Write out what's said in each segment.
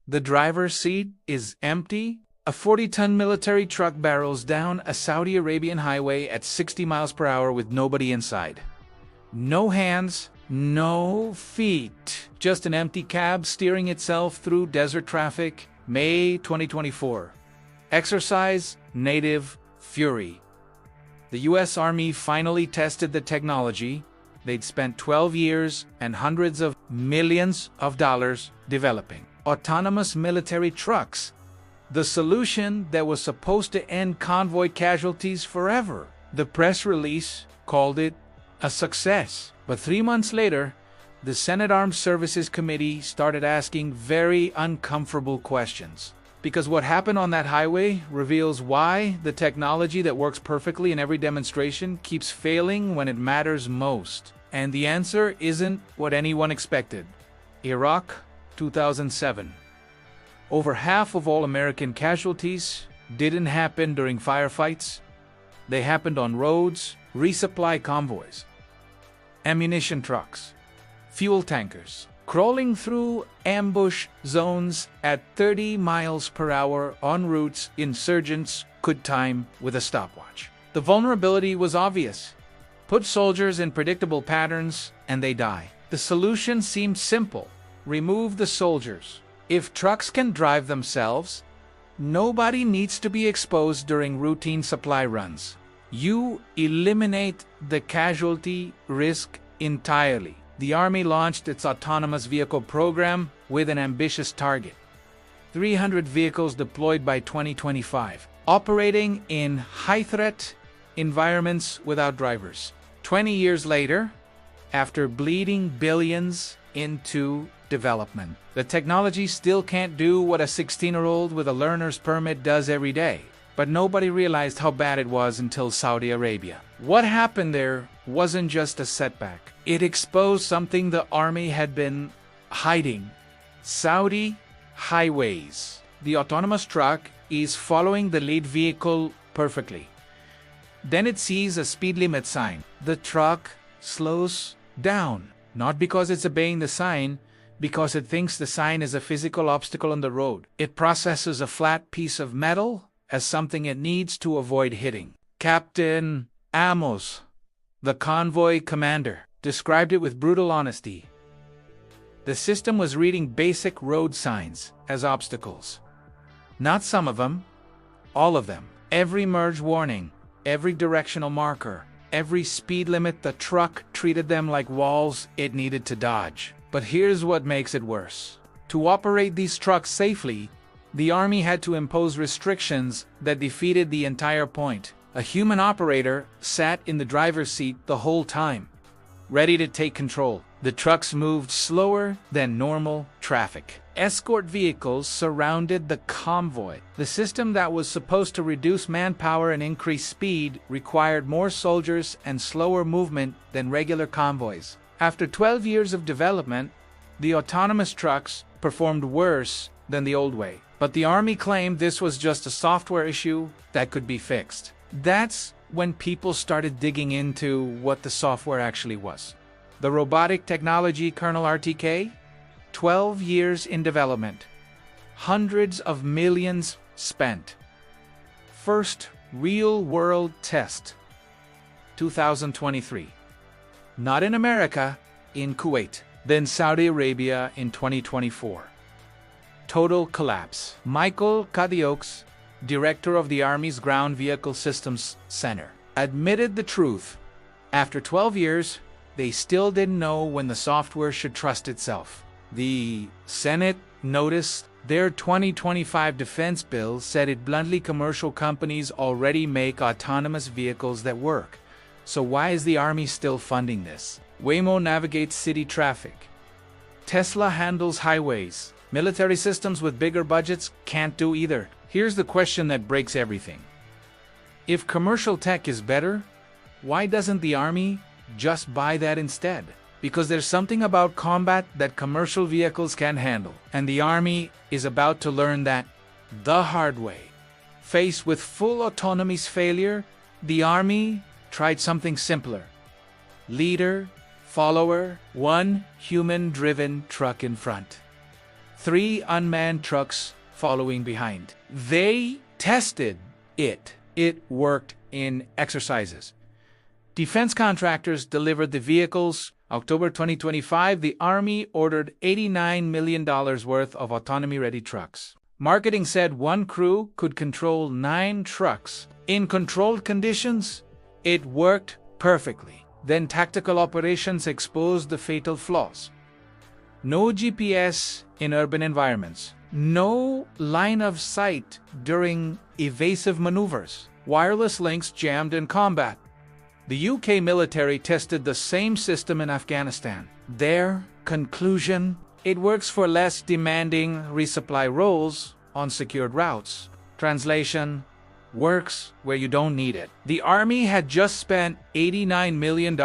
The driver's seat is empty. A 40-ton military truck barrels down a Saudi Arabian highway at 60 miles per hour with nobody inside. No hands, no feet. Just an empty cab steering itself through desert traffic. May 2024. Exercise Native Fury. The U.S. Army finally tested the technology they'd spent 12 years and hundreds of millions of dollars developing. Autonomous military trucks. The solution that was supposed to end convoy casualties forever. The press release called it a success. But 3 months later, the Senate Armed Services Committee started asking very uncomfortable questions. Because what happened on that highway reveals why the technology that works perfectly in every demonstration keeps failing when it matters most. And the answer isn't what anyone expected. Iraq, 2007. Over half of all American casualties didn't happen during firefights. They happened on roads, resupply convoys, ammunition trucks, fuel tankers, crawling through ambush zones at 30 miles per hour on routes insurgents could time with a stopwatch. The vulnerability was obvious. Put soldiers in predictable patterns and they die. The solution seemed simple. Remove the soldiers. If trucks can drive themselves, nobody needs to be exposed during routine supply runs. You eliminate the casualty risk entirely. The Army launched its autonomous vehicle program with an ambitious target. 300 vehicles deployed by 2025, operating in high-threat environments without drivers. 20 years later, after bleeding billions into development, the technology still can't do what a 16-year-old with a learner's permit does every day. But nobody realized how bad it was until Saudi Arabia. What happened there wasn't just a setback. It exposed something the Army had been hiding. Saudi highways. The autonomous truck is following the lead vehicle perfectly. Then it sees a speed limit sign. The truck slows down, not because it's obeying the sign, because it thinks the sign is a physical obstacle on the road. It processes a flat piece of metal as something it needs to avoid hitting. Captain Amos, the convoy commander, described it with brutal honesty. The system was reading basic road signs as obstacles. Not some of them, all of them. Every merge warning, every directional marker, every speed limit, the truck treated them like walls it needed to dodge. But here's what makes it worse. To operate these trucks safely, the Army had to impose restrictions that defeated the entire point. A human operator sat in the driver's seat the whole time, ready to take control. The trucks moved slower than normal traffic. Escort vehicles surrounded the convoy. The system that was supposed to reduce manpower and increase speed required more soldiers and slower movement than regular convoys. After 12 years of development, the autonomous trucks performed worse than the old way. But the Army claimed this was just a software issue that could be fixed. That's when people started digging into what the software actually was. The Robotic Technology Kernel RTK, 12 years in development, hundreds of millions spent. First real-world test, 2023. Not in America, in Kuwait, then Saudi Arabia in 2024. Total collapse. Michael Kadioks, director of the Army's Ground Vehicle Systems Center, admitted the truth. After 12 years, they still didn't know when the software should trust itself. The Senate noticed their 2025 defense bill said it bluntly commercial companies already make autonomous vehicles that work. So why is the Army still funding this? Waymo navigates city traffic. Tesla handles highways. Military systems with bigger budgets can't do either. Here's the question that breaks everything. If commercial tech is better, why doesn't the Army just buy that instead? Because there's something about combat that commercial vehicles can handle. And the Army is about to learn that the hard way. Faced with full autonomy's failure, the Army tried something simpler. Leader, follower, one human-driven truck in front. 3 unmanned trucks following behind. They tested it. It worked in exercises. Defense contractors delivered the vehicles. October 2025, the Army ordered $89 million worth of autonomy-ready trucks. Marketing said one crew could control 9 trucks. In controlled conditions, it worked perfectly. Then tactical operations exposed the fatal flaws. No GPS in urban environments. No line of sight during evasive maneuvers. Wireless links jammed in combat. The UK military tested the same system in Afghanistan. Their conclusion: it works for less demanding resupply roles on secured routes. Translation: works where you don't need it. The Army had just spent $89 million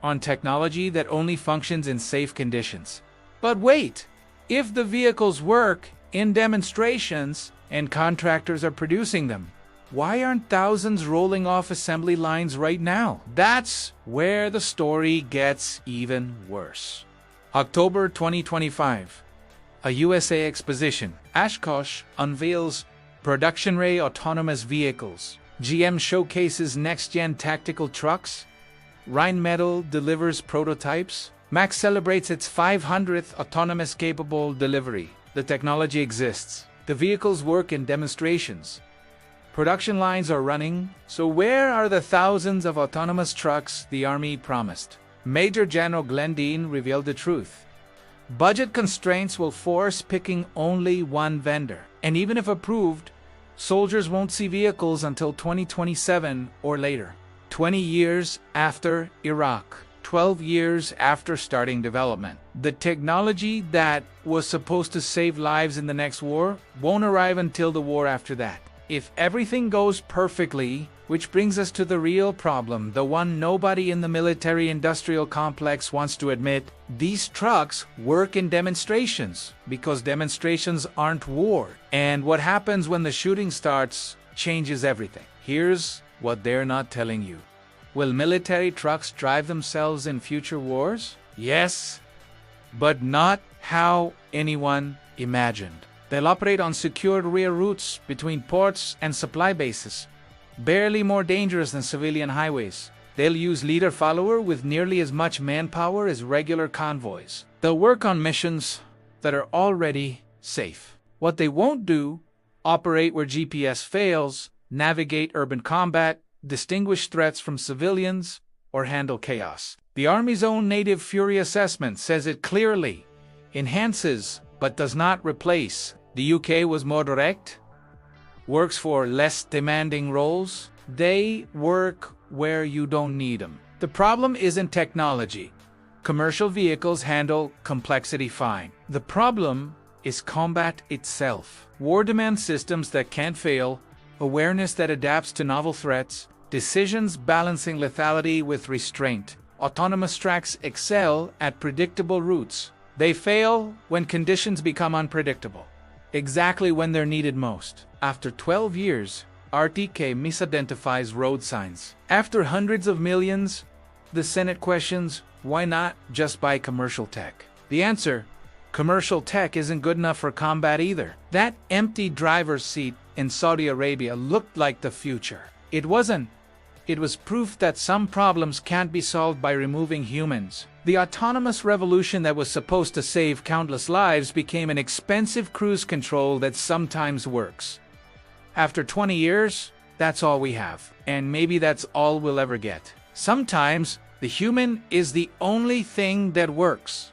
on technology that only functions in safe conditions. But wait, if the vehicles work in demonstrations and contractors are producing them, why aren't thousands rolling off assembly lines right now? That's where the story gets even worse. October 2025. A USA exposition. Oshkosh unveils production-ready autonomous vehicles. GM showcases next-gen tactical trucks. Rheinmetall delivers prototypes. Max celebrates its 500th autonomous-capable delivery. The technology exists. The vehicles work in demonstrations. Production lines are running, so where are the thousands of autonomous trucks the Army promised? Major General Glenn Dean revealed the truth. Budget constraints will force picking only one vendor. And even if approved, soldiers won't see vehicles until 2027 or later. 20 years after Iraq. 12 years after starting development. The technology that was supposed to save lives in the next war won't arrive until the war after that. If everything goes perfectly, which brings us to the real problem, the one nobody in the military-industrial complex wants to admit, these trucks work in demonstrations because demonstrations aren't war. And what happens when the shooting starts changes everything. Here's what they're not telling you. Will military trucks drive themselves in future wars? Yes, but not how anyone imagined. They'll operate on secured rear routes between ports and supply bases, barely more dangerous than civilian highways. They'll use leader-follower with nearly as much manpower as regular convoys. They'll work on missions that are already safe. What they won't do: operate where GPS fails, navigate urban combat, distinguish threats from civilians, or handle chaos. The Army's own Native Fury assessment says it clearly: enhances but does not replace. The UK was more direct. Works for less demanding roles. They work where you don't need them. The problem isn't technology. Commercial vehicles handle complexity fine. The problem is combat itself. War demands systems that can't fail, awareness that adapts to novel threats, decisions balancing lethality with restraint. Autonomous trucks excel at predictable routes. They fail when conditions become unpredictable, exactly when they're needed most. After 12 years, RTK misidentifies road signs. After hundreds of millions, the Senate questions, why not just buy commercial tech? The answer: commercial tech isn't good enough for combat either. That empty driver's seat in Saudi Arabia looked like the future. It wasn't. It was proof that some problems can't be solved by removing humans. The autonomous revolution that was supposed to save countless lives became an expensive cruise control that sometimes works. After 20 years, that's all we have. And maybe that's all we'll ever get. Sometimes, the human is the only thing that works.